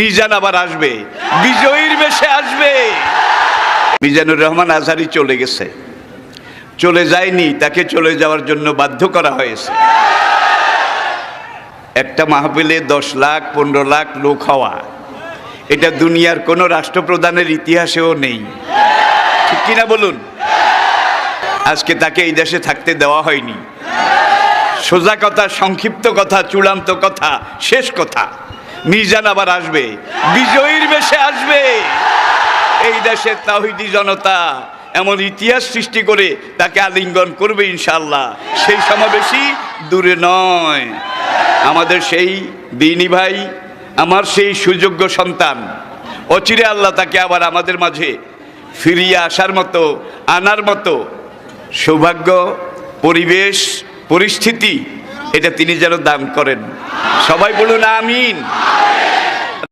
মিজান আবার আসবে, বিজয়ীর বেশে আসবে। মিজানুর রহমান আজহারী চলে গেছে, চলে যায়নি, তাকে চলে যাওয়ার জন্য বাধ্য করা হয়েছে। একটা মাহফিলে 10 লাখ 15 লাখ লোক হওয়া, এটা দুনিয়ার কোনো রাষ্ট্রপ্রধানের ইতিহাসেও নেই, ঠিক কিনা বলুন? আজকে তাকে এই দেশে থাকতে দেওয়া হয়নি। সোজা কথা, সংক্ষিপ্ত কথা, চূড়ান্ত কথা, শেষ কথা, মিজান আবার আসবে, বিজয়ীর বেশে আসবে। এই দেশের তাওহীদি জনতা এমন ইতিহাস সৃষ্টি করে তাকে আলিঙ্গন করবে ইনশাআল্লাহ। সেই সমাবেশই দূরে নয়। আমাদের সেই দিনী ভাই, আমার সেই সুযোগ্য সন্তান, অচিরে আল্লাহ তাকে আবার আমাদের মাঝে ফিরিয়ে আসার মতো, আনার মতো সৌভাগ্য, পরিবেশ, পরিস্থিতি এটা তিনি যেন দান করেন। সবাই বলুন আমিন।